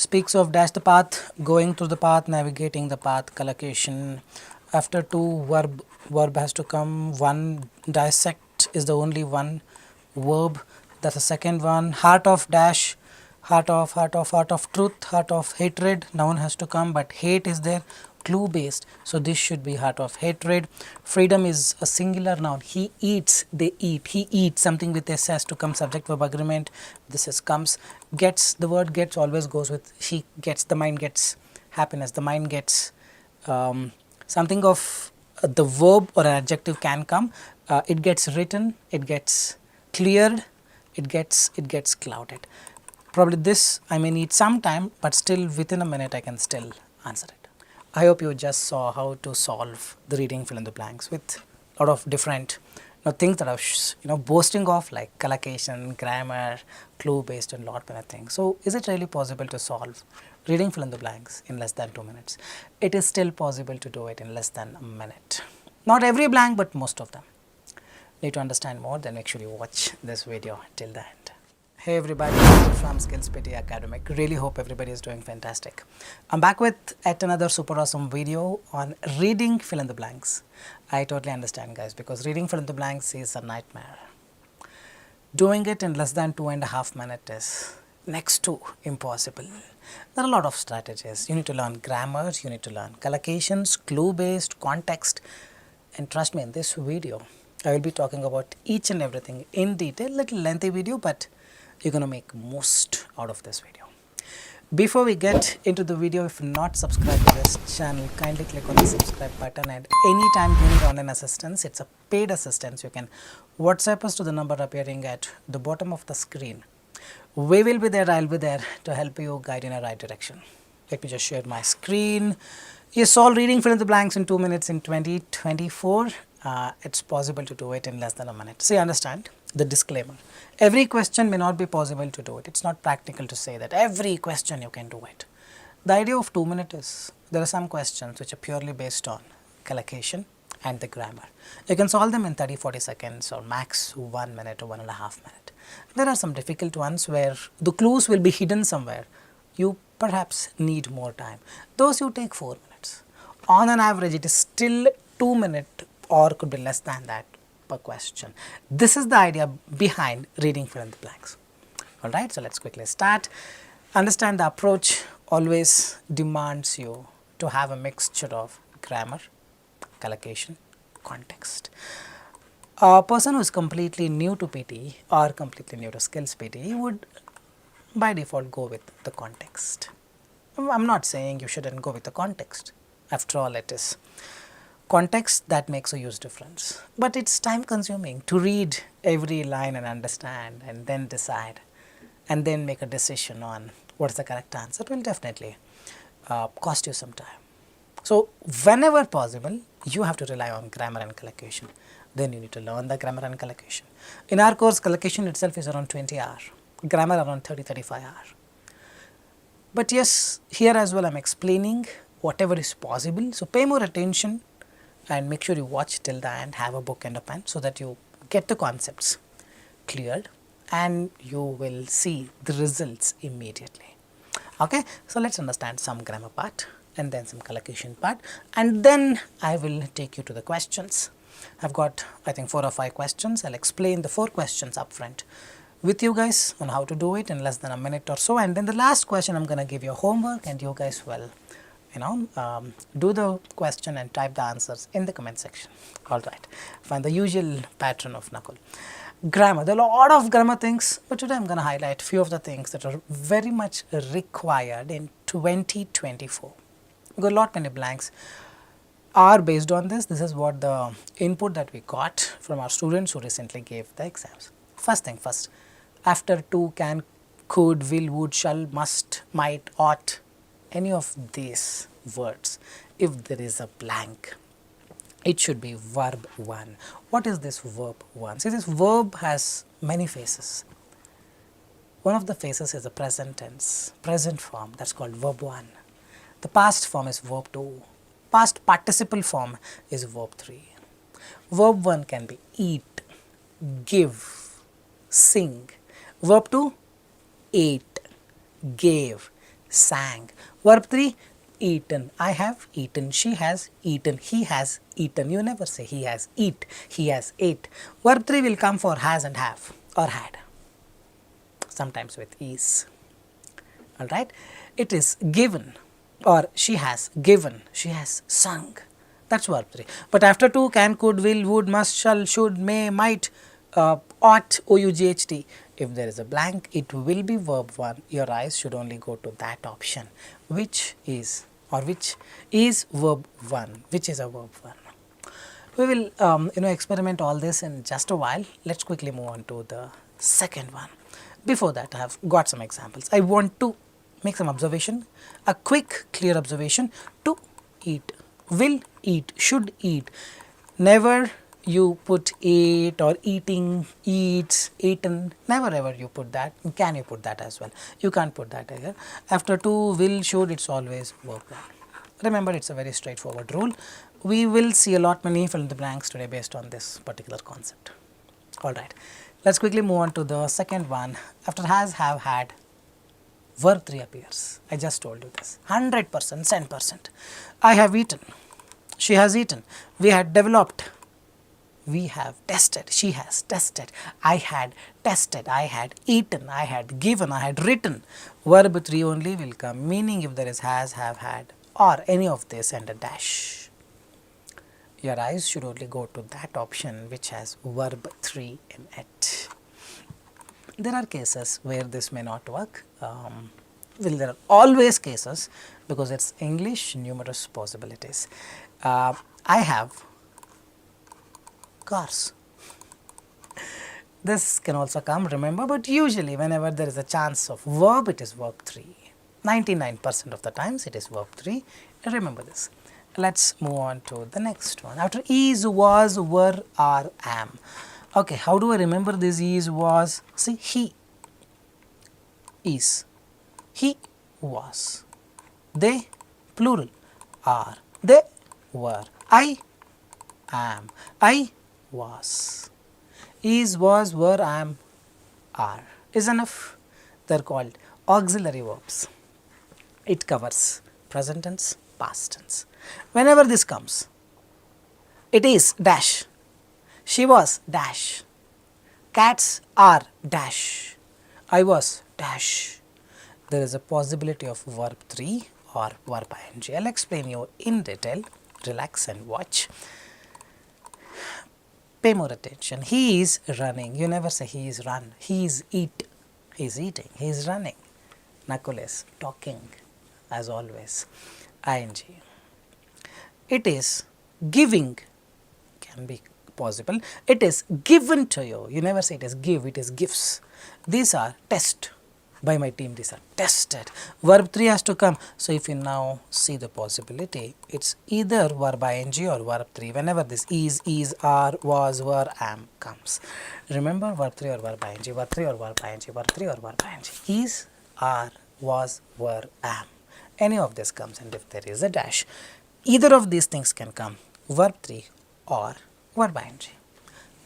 speaks of dash the path, going through the path, navigating the path, collocation. After two, verb has to come. One, dissect is the only one verb. That's the second one. Heart of dash, heart of truth, heart of hatred. Noun has to come, but hate is there, clue based. So this should be heart of hatred. Freedom is a singular noun. He eats, they eat. He eats, something with S has to come. Subject verb agreement. This is comes. Gets, the word gets always goes with she gets. The mind gets happiness. The mind gets something of the verb or an adjective can come. It gets written. It gets cleared. It gets clouded. Probably this I may need some time, but still within a minute I can still answer it. I hope you just saw how to solve the reading fill in the blanks with a lot of different things that are boasting of, like collocation, grammar, clue based, and lot many things. So is it really possible to solve reading fill in the blanks in less than 2 minutes? It is still possible to do it in less than a minute. Not every blank, but most of them. Need to understand more, then make sure you watch this video till the end. Hey everybody, from SKILLS PTE ACADEMIC. Really hope everybody is doing fantastic. I'm back with yet another super awesome video on reading fill in the blanks. I totally understand, guys, because reading fill in the blanks is a nightmare. Doing it in less than 2.5 minutes is next to impossible. There are a lot of strategies. You need to learn grammar, you need to learn collocations, clue based, context, and trust me, in this video I will be talking about each and everything in detail. Little lengthy video, but you're going to make most out of this video. Before we get into the video, if you're not subscribed to this channel, kindly click on the subscribe button, and anytime you need online assistance, it's a paid assistance, you can WhatsApp us to the number appearing at the bottom of the screen. We will be there, I'll be there to help you guide in a right direction. Let me just share my screen. Yes, all reading fill in the blanks in 2 minutes in 2024. It's possible to do it in less than a minute. See, understand the disclaimer. Every question may not be possible to do it. It's not practical to say that every question you can do it. The idea of 2 minutes is there are some questions which are purely based on collocation and the grammar. You can solve them in 30-40 seconds or max 1 minute or 1.5 minutes. There are some difficult ones where the clues will be hidden somewhere. You perhaps need more time. Those you take 4 minutes. On an average, it is still 2 minutes or could be less than that per question. This is the idea behind reading fill in the blanks. Alright, so let's quickly start. Understand the approach always demands you to have a mixture of grammar, collocation, context. A person who is completely new to PT or completely new to SKILLS PT would by default go with the context. I'm not saying you shouldn't go with the context. After all, it is context that makes a huge difference. But it's time consuming to read every line and understand and then decide and then make a decision on what's the correct answer. It will definitely cost you some time. So whenever possible, you have to rely on grammar and collocation. Then you need to learn the grammar and collocation. In our course, collocation itself is around 20 hours, grammar around 30-35 hours. But yes, here as well I'm explaining whatever is possible. So pay more attention and make sure you watch till the end, have a book and a pen so that you get the concepts cleared and you will see the results immediately. Okay, so let's understand some grammar part and then some collocation part, and then I will take you to the questions. I've got I think 4 or 5 questions. I'll explain the 4 questions up front with you guys on how to do it in less than a minute or so, and then the last question I'm going to give you homework and you guys will do the question and type the answers in the comment section. Alright, find the usual pattern of Nakul. Grammar, there are a lot of grammar things, but today I'm going to highlight few of the things that are very much required in 2024. We've got a lot many blanks are based on this. This is what the input that we got from our students who recently gave the exams. First thing first, after to, can, could, will, would, shall, must, might, ought, any of these words, if there is a blank, it should be verb 1. What is this verb 1? See, this verb has many faces. One of the faces is the present tense, present form, that's called verb 1. The past form is verb 2. Past participle form is verb 3. Verb 1 can be eat, give, sing. Verb 2, ate, gave, sang. Verb 3, eaten. I have eaten. She has eaten. He has eaten. You never say he has eat. He has ate. Verb 3 will come for has and have or had, sometimes with is. Alright. It is given, or she has given. She has sung. That's verb 3. But after 2, can, could, will, would, must, shall, should, may, might, ought, ought. If there is a blank, it will be verb 1. Your eyes should only go to that option, which is verb 1, which is a verb 1. We will experiment all this in just a while. Let's quickly move on to the second one. Before that, I have got some examples. I want to make some observation, a quick clear observation. To eat, will eat, should eat. Never you put ate or eating, eats, eaten, never ever you put that. Can you put that as well? You can't put that either. After to, will, should, it's always verb 1. Remember, it's a very straightforward rule. We will see a lot many fill in the blanks today based on this particular concept. Alright, let's quickly move on to the second one. After has, have, had, verb 3 appears. I just told you this. 100%, 10%. I have eaten. She has eaten. We had developed. We have tested. She has tested. I had tested. I had eaten. I had given. I had written. Verb 3 only will come, meaning if there is has, have, had, or any of this and a dash. Your eyes should only go to that option which has verb 3 in it. There are cases where this may not work. There are always cases, because it's English, numerous possibilities. I have cars. This can also come, remember, but usually whenever there is a chance of verb, it is verb 3. 99% of the times it is verb 3. Remember this. Let's move on to the next one. After is, was, were, are, am. Okay, how do I remember this is, was? See, he is, he was, they, plural, are, they were, I am, I was. Is, was, were, am, are is enough. They are called auxiliary verbs. It covers present tense, past tense. Whenever this comes, it is dash, she was dash, cats are dash, I was dash. There is a possibility of verb 3 or verb ing. I will explain you in detail. Relax and watch. Pay more attention. He is running. You never say he is run. He is eat. He is eating. He is running. Nakul is talking, as always. Ing. It is giving. Can be possible. It is given to you. You never say it is give. It is gifts. These are test. By my team, these are tested. Verb 3 has to come. So, if you now see the possibility, it's either verb ing or verb 3. Whenever this is, are, was, were, am comes. Remember verb 3 or verb ing, verb 3 or verb ing, verb 3 or verb ing. Is, are, was, were, am. Any of this comes, and if there is a dash, either of these things can come. Verb 3 or verb ing.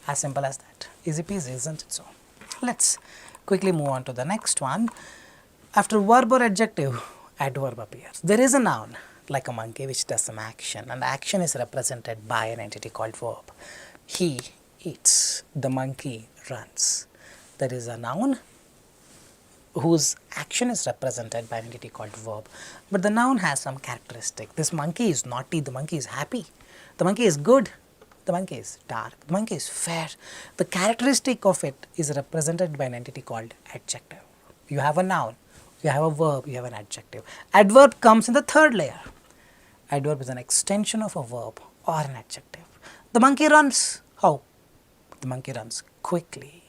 As simple as that. Easy peasy, isn't it so? Let's quickly move on to the next one. After verb or adjective, adverb appears. There is a noun like a monkey which does some action, and action is represented by an entity called verb. He eats, the monkey runs. There is a noun whose action is represented by an entity called verb, but the noun has some characteristic. This monkey is naughty, the monkey is happy, the monkey is good, the monkey is dark, the monkey is fair. The characteristic of it is represented by an entity called adjective. You have a noun, you have a verb, you have an adjective. Adverb comes in the third layer. Adverb is an extension of a verb or an adjective. The monkey runs. How? The monkey runs quickly.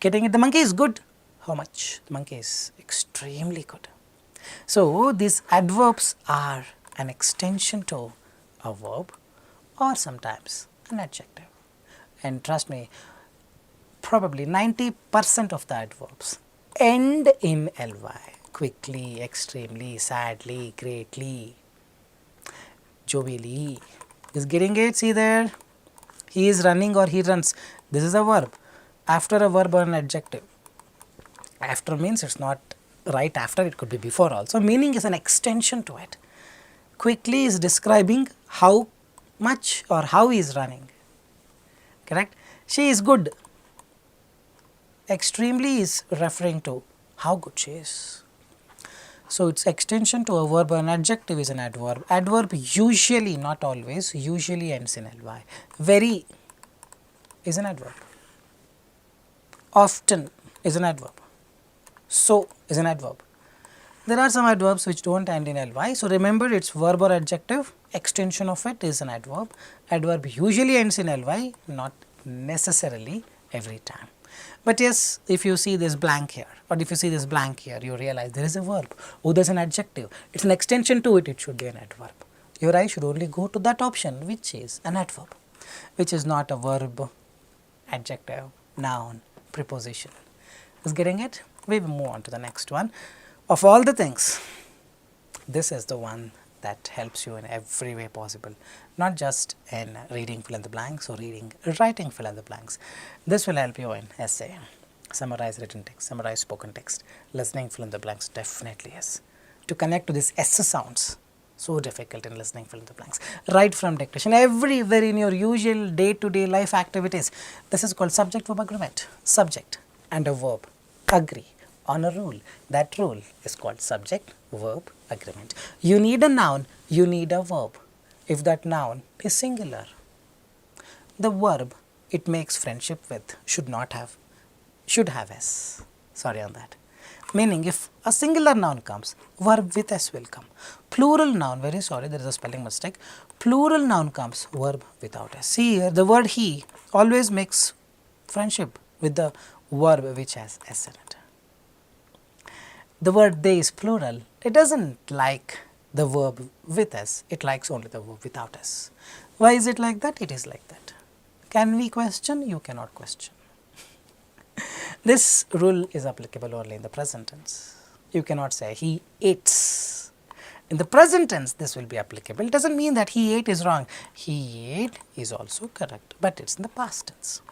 Getting it? The monkey is good. How much? The monkey is extremely good. So, these adverbs are an extension to a verb or sometimes an adjective. And trust me, probably 90% of the adverbs end in ly. Quickly, extremely, sadly, greatly, jovially. Is getting it? See there? He is running or he runs. This is a verb. After a verb or an adjective. After means it's not right after, it could be before also. Meaning is an extension to it. Quickly is describing how much or how he is running, correct. She is good. Extremely is referring to how good she is. So, it is extension to a verb. An adjective is an adverb. Adverb usually, not always, usually ends in ly. Very is an adverb. Often is an adverb. So is an adverb. There are some adverbs which do not end in ly. So, remember it is verb or adjective, extension of it is an adverb. Adverb usually ends in ly, not necessarily every time. But yes, if you see this blank here, or if you see this blank here, you realize there is a verb. Oh, there is an adjective. It is an extension to it, it should be an adverb. Your eye should only go to that option, which is an adverb, which is not a verb, adjective, noun, preposition. Is getting it? We will move on to the next one. Of all the things, this is the one that helps you in every way possible, not just in reading fill in the blanks or writing fill in the blanks. This will help you in essay, summarize written text, summarize spoken text, listening fill in the blanks, definitely yes. To connect to these S sounds, so difficult in listening fill in the blanks. Right from dictation, everywhere in your usual day-to-day life activities, this is called subject-verb agreement. Subject and a verb agree on a rule. That rule is called subject-verb agreement. You need a noun, you need a verb. If that noun is singular, the verb it makes friendship with should have S. Sorry on that. Meaning, if a singular noun comes, verb with S will come. Plural noun, very sorry, there is a spelling mistake. Plural noun comes, verb without S. See here, the word he always makes friendship with the verb which has S in it. The word they is plural, it does not like the verb with S, it likes only the verb without S. Why is it like that? It is like that. Can we question? You cannot question. This rule is applicable only in the present tense. You cannot say he eats. In the present tense, this will be applicable. It does not mean that he ate is wrong. He ate is also correct, but it is in the past tense.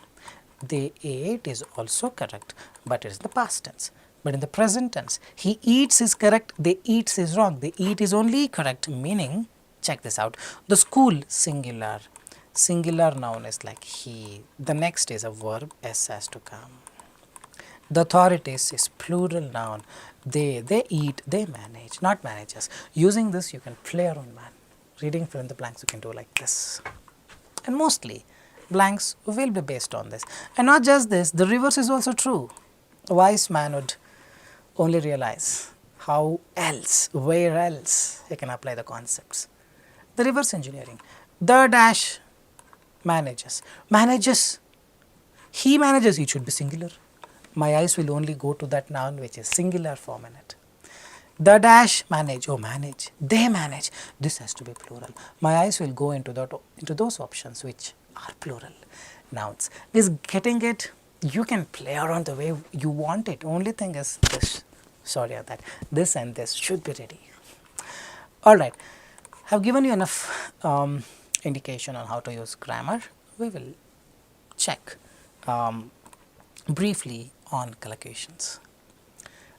They ate is also correct, but it is the past tense. But in the present tense, he eats is correct, they eats is wrong. They eat is only correct, meaning, check this out, the school singular, singular noun is like he, the next is a verb, S has to come. The authorities is plural noun, they eat, they manage, not managers. Using this, you can play around, man. Reading fill in the blanks, you can do like this. And mostly, blanks will be based on this. And not just this, the reverse is also true. A wise man would only realize how else, where else he can apply the concepts. The reverse engineering, the dash manages, he manages, it should be singular. My eyes will only go to that noun which is singular form in it. The dash manage, oh manage, they manage, this has to be plural. My eyes will go into those options which are plural nouns. Is getting it? You can play around the way you want it. Only thing is this, sorry about that, this and this should be ready. Alright, I have given you enough indication on how to use grammar. We will check briefly on collocations.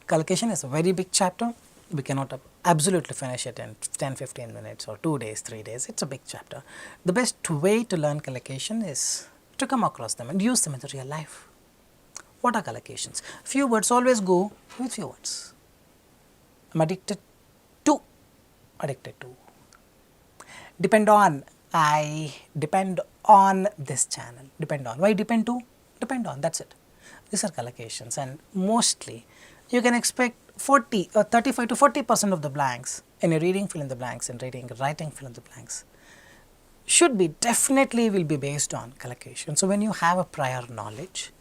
Collocation is a very big chapter. We cannot absolutely finish it in 10-15 minutes or 2 days, 3 days. It is a big chapter. The best way to learn collocation is to come across them and use them in the real life. What are collocations? Few words, always go with few words. I am addicted to, depend on, I depend on this channel, depend on. Why depend to? Depend on, that is it. These are collocations, and mostly you can expect 40 or 35 to 40% of the blanks in a reading fill in the blanks and writing fill in the blanks should be, definitely will be based on collocation. So, when you have a prior knowledge,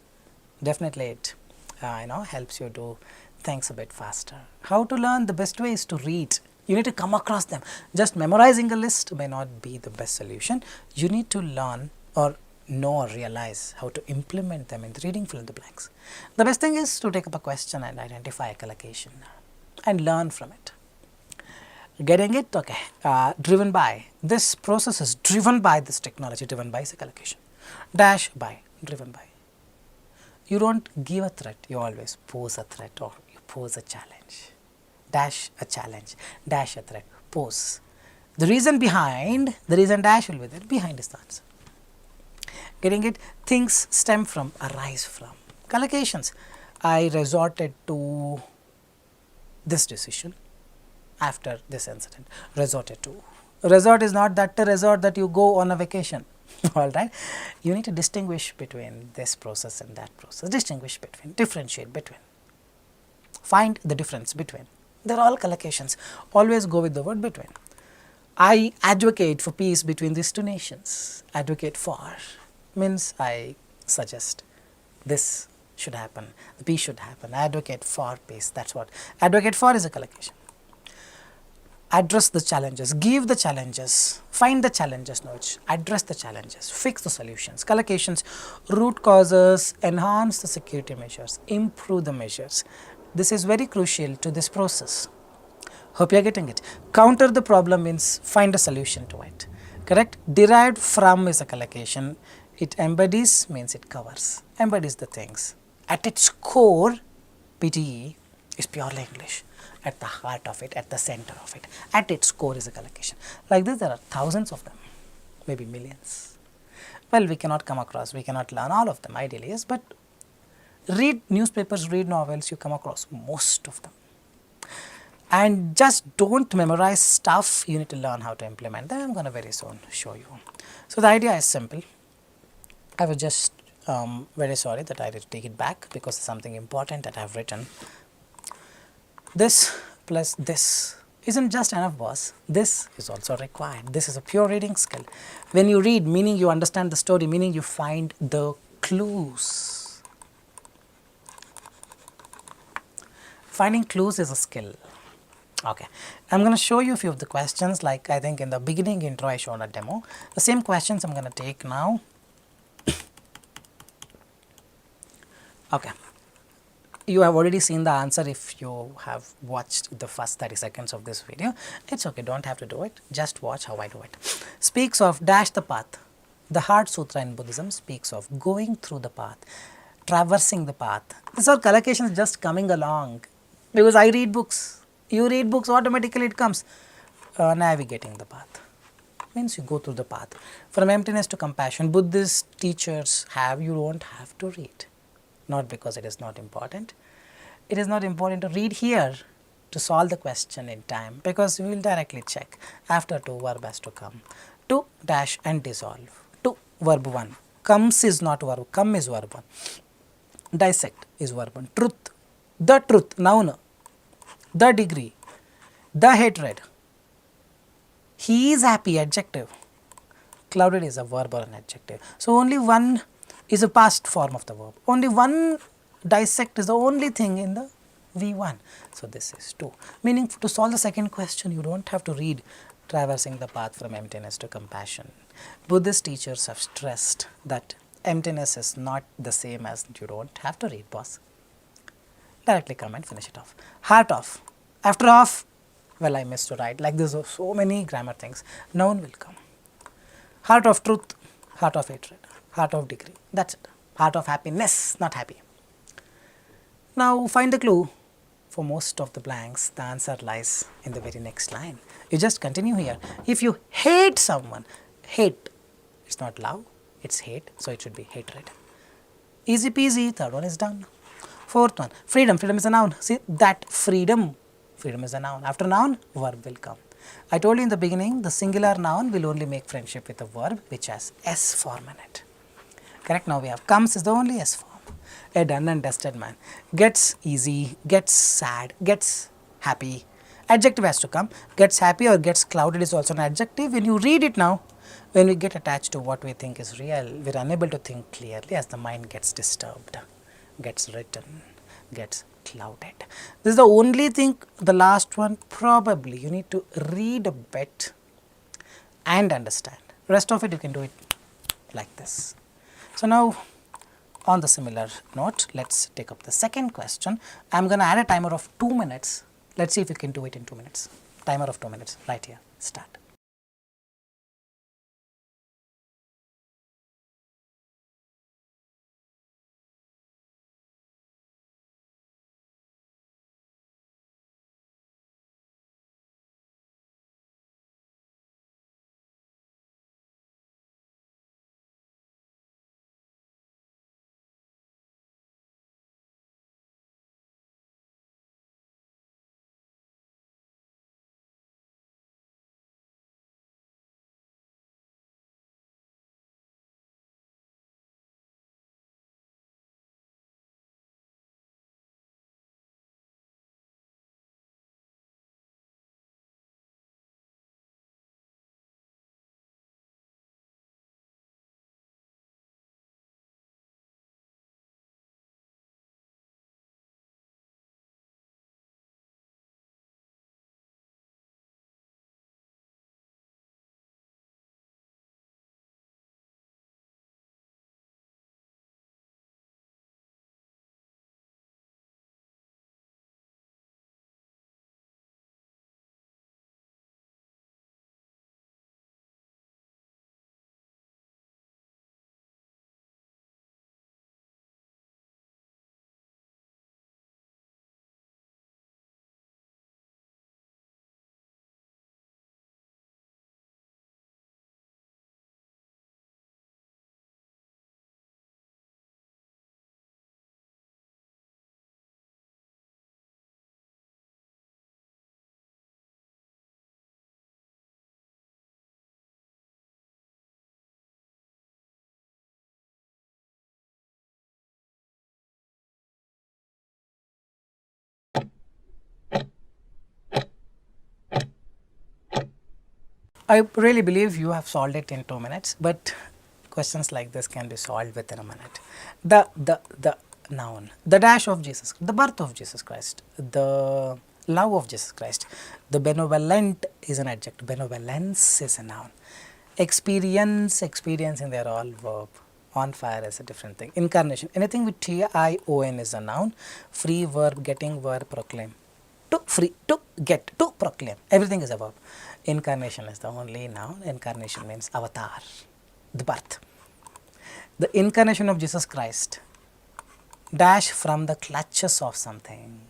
definitely it helps you do things a bit faster. How to learn? The best way is to read. You need to come across them. Just memorizing a list may not be the best solution. You need to learn or know or realize how to implement them in the reading fill in the blanks. The best thing is to take up a question and identify a collocation and learn from it. Getting it? Okay. Driven by. This process is driven by this technology. Driven by is a collocation. Dash by. Driven by. You don't give a threat. You always pose a threat or you pose a challenge. Dash a challenge, dash a threat, pose. The reason dash will be there, behind is the answer. Getting it? Things stem from, arise from. Collocations. I resorted to this decision after this incident. Resorted to. Resort is not that resort that you go on a vacation. Alright. You need to distinguish between this process and that process. Distinguish between, differentiate between. Find the difference between. They are all collocations. Always go with the word between. I advocate for peace between these two nations. Advocate for means I suggest this should happen, the peace should happen. Advocate for peace, that's what. Advocate for is a collocation. Address the challenges, give the challenges, find the challenges, notes, address the challenges, fix the solutions. Collocations, root causes, enhance the security measures, improve the measures. This is very crucial to this process. Hope you are getting it. Counter the problem means find a solution to it. Correct? Derived from is a collocation. It embodies means it covers. Embodies the things. At its core, PTE is purely English. At the heart of it, at the center of it. At its core is a collocation. Like this, there are thousands of them, maybe millions. Well, we cannot come across, we cannot learn all of them ideally, yes, but read newspapers, read novels, you come across most of them. And just don't memorize stuff, you need to learn how to implement them. I am going to very soon show you. So, the idea is simple. I was just very sorry that I had to take it back because something important that I have written. This plus this isn't just enough, boss. This is also required. This is a pure reading skill. When you read, meaning you understand the story, meaning you find the clues. Finding clues is a skill. Okay, I am going to show you a few of the questions, like I think in the beginning intro I showed a demo. The same questions I am going to take now. Okay, you have already seen the answer if you have watched the first 30 seconds of this video. It's okay, don't have to do it, just watch how I do it. Speaks of dash the path. The Heart Sutra in Buddhism speaks of going through the path, traversing the path. These are collocations just coming along because I read books. You read books, automatically it comes. Navigating the path means you go through the path. From emptiness to compassion, Buddhist teachers have, you don't have to read. Not because it is not important. It is not important to read here to solve the question in time, because we will directly check. After 2, verb has to come. 2 dash and dissolve. 2 verb 1. Comes is not verb, come is verb 1. Dissect is verb 1. Truth, the truth, noun. The degree, the hatred. He is happy, adjective. Clouded is a verb or an adjective. So, only one is a past form of the verb. Only one dissect is the only thing in the V1. So, this is 2. Meaning to solve the second question, you do not have to read traversing the path from emptiness to compassion. Buddhist teachers have stressed that emptiness is not the same as you do not have to read, boss. Directly come and finish it off. Heart of. After off, well, I missed to write. Like this, so many grammar things. Noun will come. Heart of truth, heart of hatred, heart of degree. That's it. Heart of happiness, not happy. Now, find the clue. For most of the blanks, the answer lies in the very next line. You just continue here. If you hate someone, hate, it's not love, it's hate, so it should be hatred. Easy peasy, third one is done. Fourth one, freedom. Freedom is a noun. See that freedom. Freedom is a noun. After noun, verb will come. I told you in the beginning, the singular noun will only make friendship with a verb which has S form in it. Correct? Now we have comes is the only S form. A done and dusted man. Gets easy, gets sad, gets happy. Adjective has to come. Gets happy or gets clouded is also an adjective. When you read it now, when we get attached to what we think is real, we are unable to think clearly as the mind gets disturbed. Gets written, gets clouded. This is the only thing, the last one probably you need to read a bit and understand. Rest of it you can do it like this. So, now on the similar note, let us take up the second question. I am going to add a timer of 2 minutes. Let us see if you can do it in 2 minutes. Timer of 2 minutes right here. Start. I really believe you have solved it in 2 minutes, but questions like this can be solved within a minute. The noun, the dash of Jesus, the birth of Jesus Christ, the love of Jesus Christ, the benevolent is an adjective, benevolence is a noun. Experiencing, they are all verb. On fire is a different thing. Incarnation, anything with T-I-O-N is a noun. Free verb, getting verb, proclaim. To free, to get, to proclaim, everything is a verb. Incarnation is the only noun. Incarnation means avatar, the birth. The incarnation of Jesus Christ, dash from the clutches of something.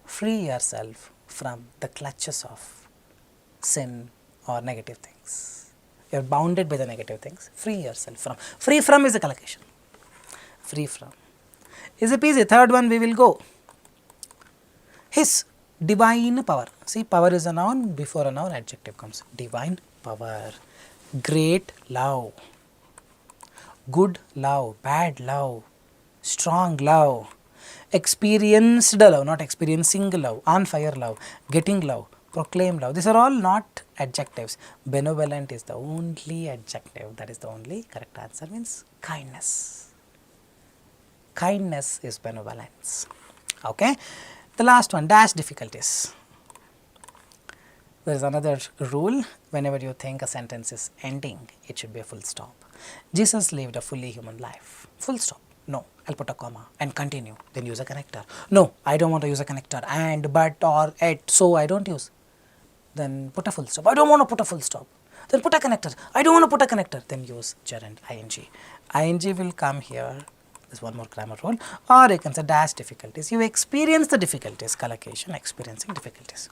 Free yourself from the clutches of sin or negative things. You are bounded by the negative things. Free yourself from. Free from is a collocation. Free from. Easy peasy. Third one we will go. His divine power. See, power is a noun. Before a noun, adjective comes. Divine power. Great love. Good love. Bad love. Strong love. Experienced love, not experiencing love. On fire love. Getting love. Proclaim love. These are all not adjectives. Benevolent is the only adjective. That is the only correct answer. Means kindness. Kindness is benevolence. Okay. The last one, dash difficulties. There is another rule. Whenever you think a sentence is ending, it should be a full stop. Jesus lived a fully human life. Full stop. No, I'll put a comma and continue. Then use a connector. No, I don't want to use a connector. And, but, or, at, so I don't use. Then put a full stop. I don't want to put a full stop. Then put a connector. I don't want to put a connector. Then use gerund, ing. Ing will come here. There's one more grammar rule. Or you can say dash difficulties. You experience the difficulties. Collocation, experiencing difficulties.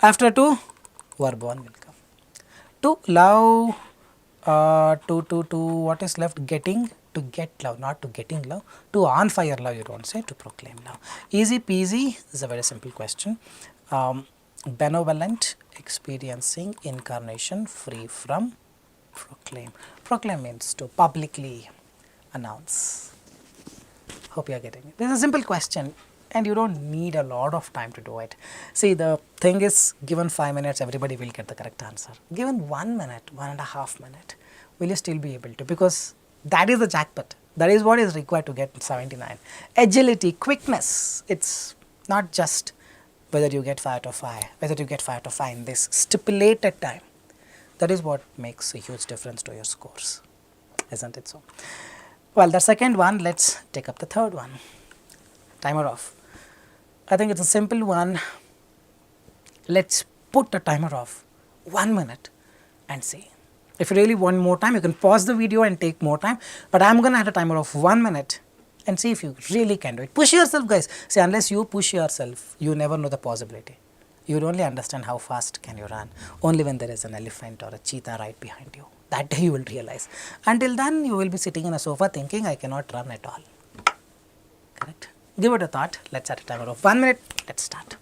After to, verb 1 will come. To love, to what is left? Getting, to get love, not to getting love. To on fire love, you don't say, to proclaim love. Easy peasy. This is a very simple question. Benevolent, experiencing, incarnation, free from, proclaim. Proclaim means to publicly announce. Hope you are getting it. This is a simple question and you don't need a lot of time to do it. See, the thing is, given 5 minutes, everybody will get the correct answer. Given 1 minute, 1.5 minutes, will you still be able to? Because that is the jackpot. That is what is required to get 79. Agility, quickness. It's not just whether you get 5 out of 5, whether you get 5 out of 5 in this stipulated time. That is what makes a huge difference to your scores. Isn't it so? Well, the second one, let's take up the third one. Timer off. I think it's a simple one. Let's put a timer off 1 minute and see. If you really want more time, you can pause the video and take more time. But I'm going to have a timer of 1 minute and see if you really can do it. Push yourself, guys. See, unless you push yourself, you never know the possibility. You would only understand how fast can you run only when there is an elephant or a cheetah right behind you. That day you will realize. Until then, you will be sitting on a sofa thinking, I cannot run at all. Correct? Give it a thought. Let's set a timer of 1 minute. Let's start.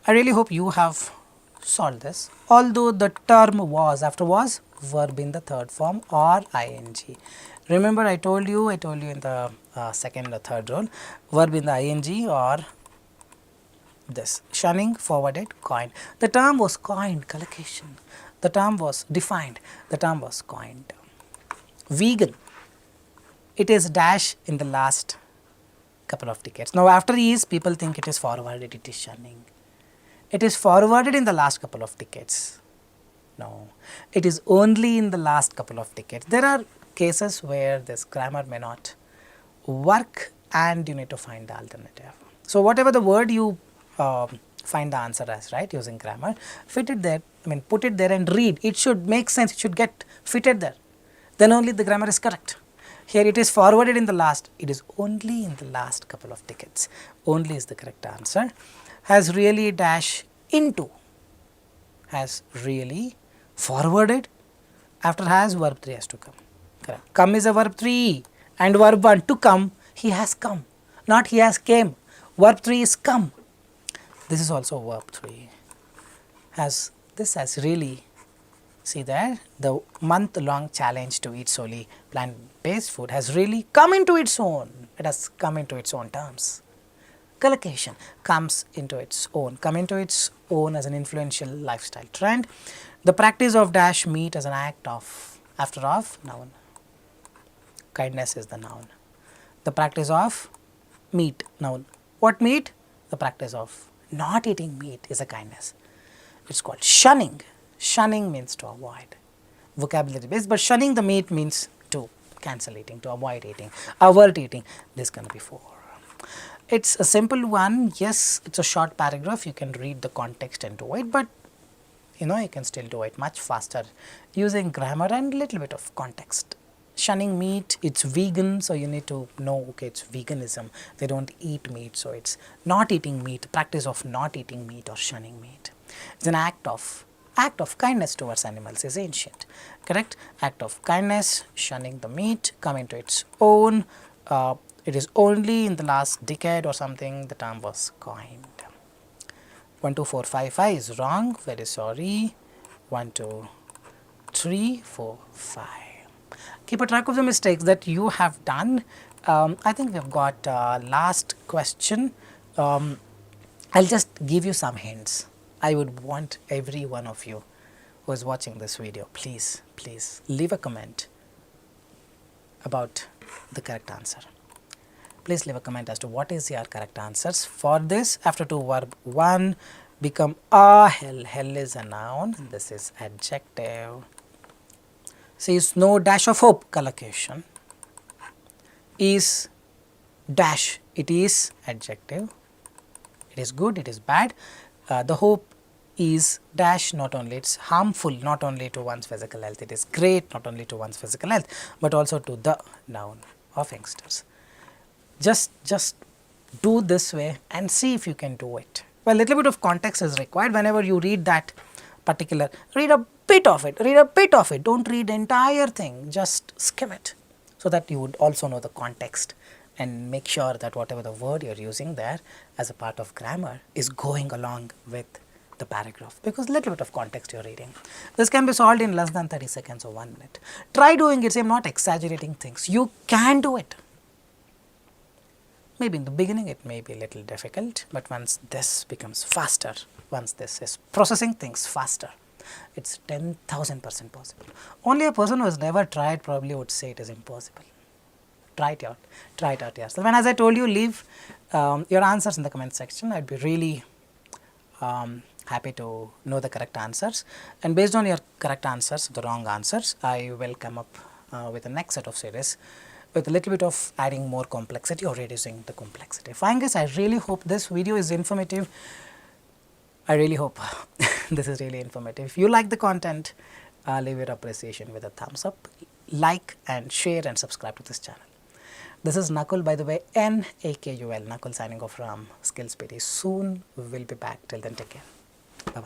I really hope you have solved this. Although the term was, after was, verb in the third form or ing. Remember I told you in the second or third rule, verb in the ing or this, shunning, forwarded, coined. The term was coined, collocation. The term was defined, the term was coined. Vegan, it is dash in the last couple of decades. Now after is, people think it is forwarded, it is shunning. It is forwarded in the last couple of decades. No, it is only in the last couple of decades. There are cases where this grammar may not work and you need to find the alternative. So, whatever the word you find the answer as, right, using grammar, fit it there, I mean put it there and read. It should make sense, it should get fitted there. Then only the grammar is correct. Here it is forwarded in the last, it is only in the last couple of decades. Only is the correct answer. Has really dash into, has really forwarded, after has verb 3 has to come. Correct. Come is a verb 3 and verb 1 to come, he has come, not he has came. Verb 3 is come. This is also verb 3. Has, this has really, see there, the month long challenge to eat solely plant based food has really come into its own. It has come into its own terms. Collocation comes into its own, come into its own as an influential lifestyle trend. The practice of dash meet as an act of, after of, noun. Kindness is the noun. The practice of meat, noun. What meat? The practice of not eating meat is a kindness. It's called shunning. Shunning means to avoid. Vocabulary based, but shunning the meat means to cancel eating, to avoid eating, avert eating. This can be 4. It's a simple one. Yes, it's a short paragraph. You can read the context and do it, but you know, you can still do it much faster using grammar and little bit of context. Shunning meat, it's vegan, so you need to know, okay, it's veganism. They don't eat meat, so it's not eating meat, practice of not eating meat or shunning meat. It's an act of kindness towards animals is ancient, correct? Act of kindness, shunning the meat, come into its own. It is only in the last decade or something the term was coined. 1, 2, 4, 5, 5 is wrong, very sorry. 1, 2, 3, 4, 5. Keep a track of the mistakes that you have done. I think we have got last question. I'll just give you some hints. I would want every one of you who is watching this video, please leave a comment about the correct answer. Please leave a comment as to what is your correct answers. For this, after to verb 1 become a hell. Hell is a noun. This is adjective. Says no dash of hope. Collocation is dash. It is adjective. It is good. It is bad. The hope is dash, not only it's harmful, not only to one's physical health. It is great, not only to one's physical health, but also to the noun of youngsters. Just do this way and see if you can do it. Well, little bit of context is required whenever you read that particular, read a bit of it, don't read the entire thing, just skim it, so that you would also know the context and make sure that whatever the word you are using there as a part of grammar is going along with the paragraph, because little bit of context you are reading. This can be solved in less than 30 seconds or 1 minute. Try doing it. I am not exaggerating things. You can do it. Maybe in the beginning it may be a little difficult, but once this becomes faster, once this is processing things faster, it's 10,000% possible. Only a person who has never tried probably would say it is impossible. Try it out yourself. And as I told you, leave your answers in the comment section. I'd be really happy to know the correct answers. And based on your correct answers, the wrong answers, I will come up with the next set of series with a little bit of adding more complexity or reducing the complexity. Fine guys, I really hope this video is informative. I really hope this is really informative. If you like the content, leave your appreciation with a thumbs up, like and share and subscribe to this channel. This is Nakul, by the way, Nakul, Nakul signing off from SKILLS PTE. Soon we will be back. Till then, take care. Bye-bye.